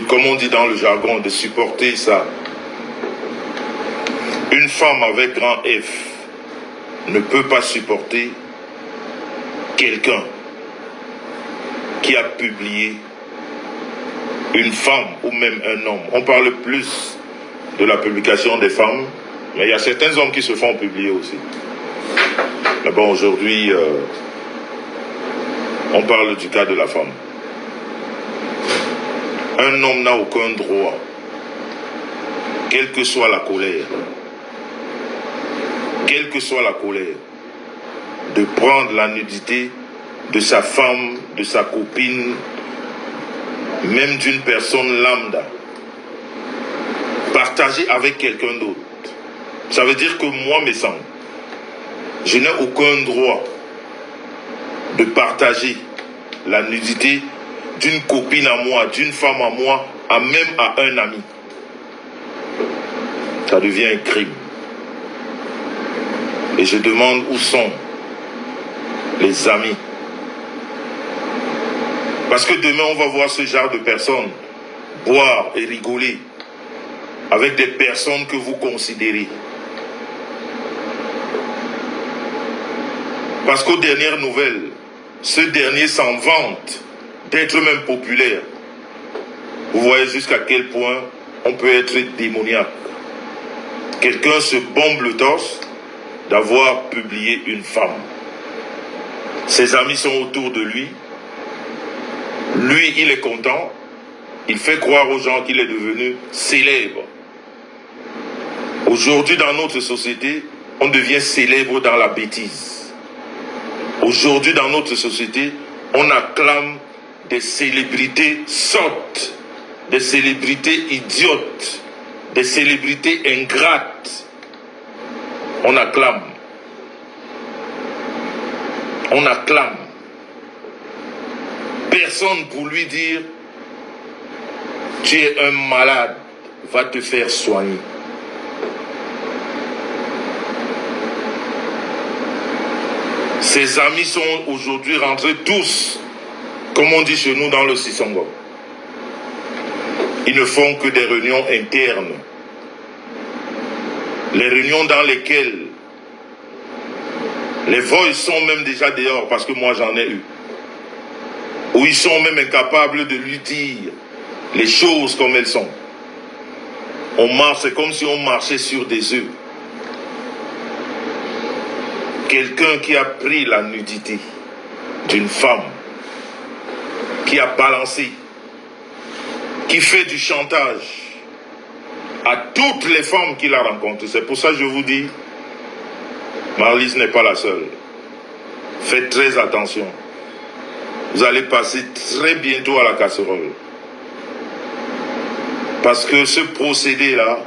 comme on dit dans le jargon, de supporter ça. Une femme avec grand F ne peut pas supporter quelqu'un qui a publié une femme ou même un homme. On parle plus de la publication des femmes, mais il y a certains hommes qui se font publier aussi. Mais bon, aujourd'hui, on parle du cas de la femme. Un homme n'a aucun droit, quelle que soit la colère, de prendre la nudité de sa femme, de sa copine, même d'une personne lambda, partager avec quelqu'un d'autre. Ça veut dire que moi, mes sangs, je n'ai aucun droit de partager la nudité d'une copine à moi, d'une femme à moi, même à un ami. Ça devient un crime. Et je demande où sont les amis. Parce que demain, on va voir ce genre de personnes boire et rigoler avec des personnes que vous considérez. Parce qu'aux dernières nouvelles, ce dernier s'en vante d'être même populaire. Vous voyez jusqu'à quel point on peut être démoniaque. Quelqu'un se bombe le torse d'avoir publié une femme. Ses amis sont autour de lui. Lui, il est content. Il fait croire aux gens qu'il est devenu célèbre. Aujourd'hui, dans notre société, on devient célèbre dans la bêtise. Aujourd'hui, dans notre société, on acclame des célébrités sottes, des célébrités idiotes, des célébrités ingrates. On acclame. On acclame. Personne pour lui dire « Tu es un malade, va te faire soigner ». Ses amis sont aujourd'hui rentrés tous, comme on dit chez nous dans le Sisongo. Ils ne font que des réunions internes. Les réunions dans lesquelles les voix sont même déjà dehors, parce que moi j'en ai eu. Où ils sont même incapables de lui dire les choses comme elles sont. On marche, c'est comme si on marchait sur des œufs. Quelqu'un qui a pris la nudité d'une femme, qui a balancé, qui fait du chantage à toutes les femmes qu'il a rencontrées. C'est pour ça que je vous dis, Marlise n'est pas la seule. Faites très attention. Vous allez passer très bientôt à la casserole. Parce que ce procédé-là,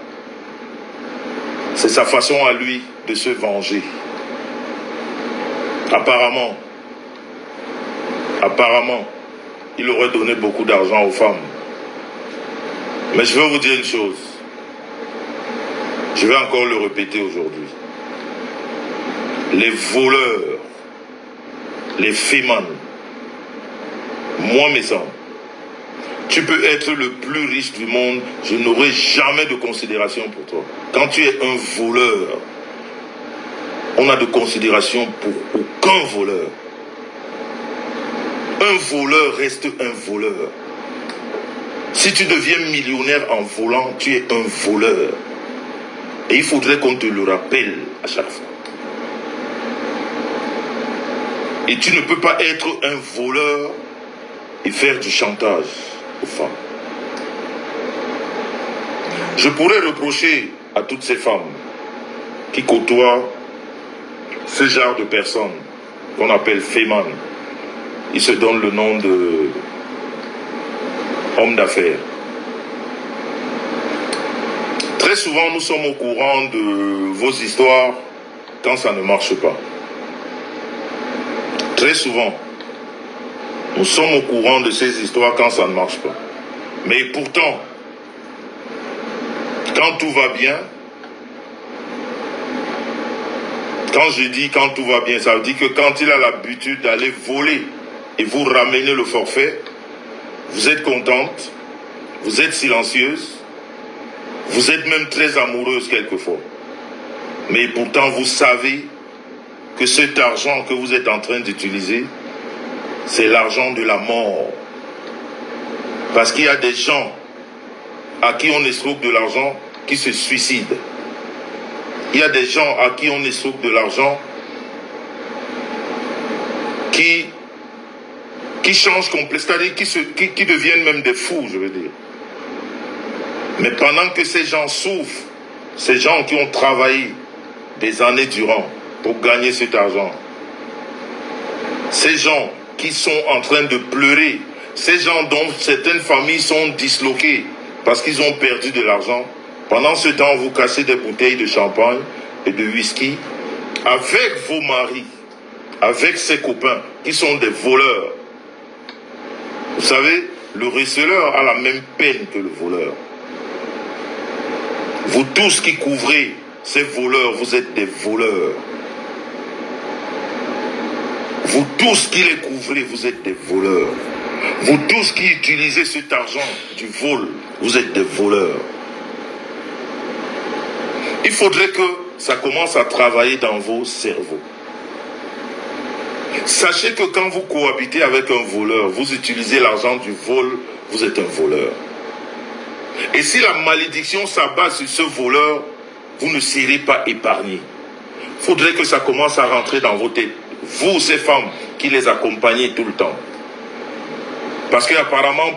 c'est sa façon à lui de se venger. Apparemment, il aurait donné beaucoup d'argent aux femmes. Mais je vais vous dire une chose. Je vais encore le répéter aujourd'hui. Les voleurs, les fémans, moi mes sangs, tu peux être le plus riche du monde, je n'aurai jamais de considération pour toi. Quand tu es un voleur, on n'a de considération pour aucun voleur. Un voleur reste un voleur. Si tu deviens millionnaire en volant, tu es un voleur. Et il faudrait qu'on te le rappelle à chaque fois. Et tu ne peux pas être un voleur et faire du chantage aux femmes. Je pourrais reprocher à toutes ces femmes qui côtoient ce genre de personnes qu'on appelle fémans. Ils se donnent le nom de hommes d'affaires. Très souvent, nous sommes au courant de vos histoires quand ça ne marche pas. Très souvent, nous sommes au courant de ces histoires quand ça ne marche pas. Mais pourtant, quand tout va bien, quand je dis quand tout va bien, ça veut dire que quand il a l'habitude d'aller voler et vous ramener le forfait, vous êtes contente, vous êtes silencieuse, vous êtes même très amoureuse quelquefois. Mais pourtant, vous savez que cet argent que vous êtes en train d'utiliser, c'est l'argent de la mort. Parce qu'il y a des gens à qui on escroque de l'argent qui se suicident. Il y a des gens à qui on escroque de l'argent qui changent complètement, c'est-à-dire qui deviennent même des fous, je veux dire. Mais pendant que ces gens souffrent, ces gens qui ont travaillé des années durant pour gagner cet argent, ces gens qui sont en train de pleurer, ces gens dont certaines familles sont disloquées parce qu'ils ont perdu de l'argent, pendant ce temps, vous cassez des bouteilles de champagne et de whisky avec vos maris, avec ses copains qui sont des voleurs. Vous savez, le receleur a la même peine que le voleur. Vous tous qui couvrez ces voleurs, vous êtes des voleurs. Vous tous qui les couvrez, vous êtes des voleurs. Vous tous qui utilisez cet argent du vol, vous êtes des voleurs. Il faudrait que ça commence à travailler dans vos cerveaux. Sachez que quand vous cohabitez avec un voleur, vous utilisez l'argent du vol, vous êtes un voleur. Et si la malédiction s'abat sur ce voleur, vous ne serez pas épargné. Il faudrait que ça commence à rentrer dans vos têtes. Vous, ces femmes qui les accompagnez tout le temps. Parce qu'apparemment,